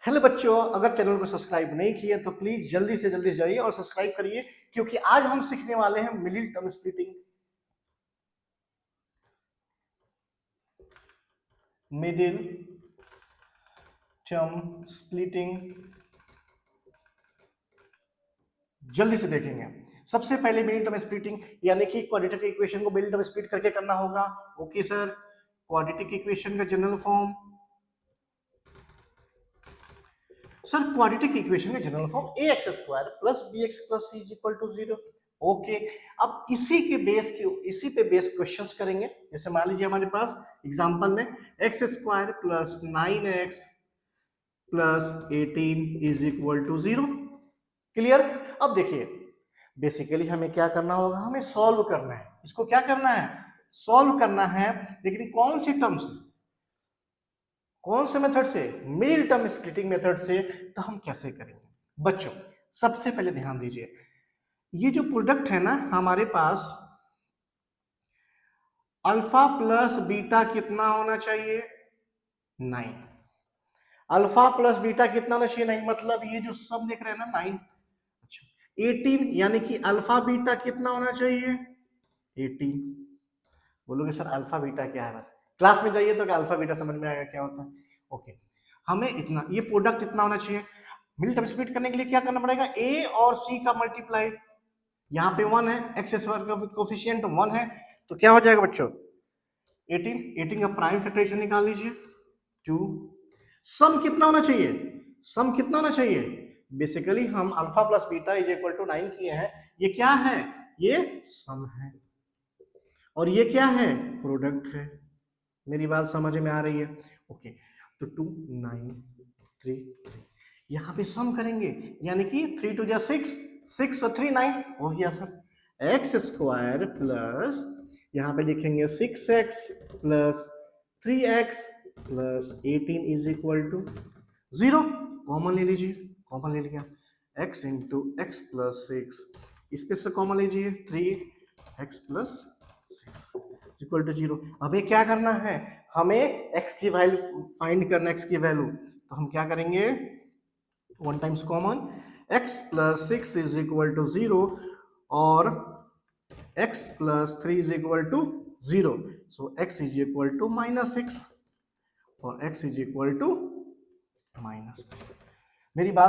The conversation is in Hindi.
हेलो बच्चों, अगर चैनल को सब्सक्राइब नहीं किए तो प्लीज जल्दी से जल्दी जाइए और सब्सक्राइब करिए, क्योंकि आज हम सीखने वाले हैं middle term splitting. Middle term splitting जल्दी से देखेंगे। सबसे पहले मिडिल टर्म स्प्लिटिंग यानी कि क्वाड्रेटिक इक्वेशन को मिडिल टर्म स्प्लिट करके करना होगा। ओके सर, क्वाड्रेटिक इक्वेशन का general form. Sir quadratic equation का general form ax square plus bx plus c is equal to 0। Okay, अब इसी पे बेस क्वेश्चंस करेंगे। जैसे मान लीजिए हमारे पास एग्जांपल में x square plus 9x plus 18 is equal to 0। Clear? अब देखिए, बेसिकली हमें क्या करना होगा, हमें सॉल्व करना है। इसको क्या करना है? सॉल्व करना है। लेकिन कौन सी टर्म से, कौन से मेथड से? मिडिल टर्म स्प्लिटिंग मेथड से। तो हम कैसे करेंगे बच्चों? सबसे पहले ध्यान दीजिए, ये जो प्रोडक्ट है ना हमारे पास, अल्फा प्लस बीटा कितना होना चाहिए? 9। अल्फा प्लस बीटा कितना होना चाहिए? 9। मतलब ये जो सब देख रहे हैं ना 9। अच्छा, 18 यानी कि अल्फा बीटा कितना होना चाहिए? 18। बोलोगे सर अल्फा बीटा क्या है? क्लास में जाइए तो क्या अल्फा बीटा समझ में आएगा क्या होता है। ओके, हमें इतना, ये प्रोडक्ट इतना होना चाहिए। मिडिल टर्म स्प्लिट करने के लिए क्या करना पड़ेगा? a और c का मल्टीप्लाई। यहाँ पे 1 है, एक्स स्क्वायर का कोफिशिएंट 1 है, तो क्या हो जाएगा बच्चों? 18 का प्राइम फैक्टराइजेशन निकाल लीजिए, 2। सम कितना होना चाहिए? सम कितना होना चाहिए? बेसिकली हम alpha plus beta is equal to 9 किए हैं। ये क्या है? ये सम है। और ये क्या है? प्रोडक्ट है। मेरी बात समझ में आ रही है? ओके, तो 2 9 3 3 यहाँ पे सम करेंगे, यानी कि 3 2 6, 6 और 3 9 हो गया सर। एक्स स्क्वायर प्लस, यहाँ पे लिखेंगे 6x plus 3x plus 18 is equal to 0। Common ले लीजिए, कॉमन ले लिया, x इंटू एक्स प्लस 6, इसके से कॉमन लीजिए 3x प्लस 6 इक्वल टू 0। अब ये क्या करना है? हमें x की वैल्यू फाइंड करना है, x की वैल्यू। तो हम क्या करेंगे? 1 times common, x plus 6 is equal to 0 और x plus 3 is equal to 0। So x is equal to -6 और x इज इक्वल टू -3। मेरी बात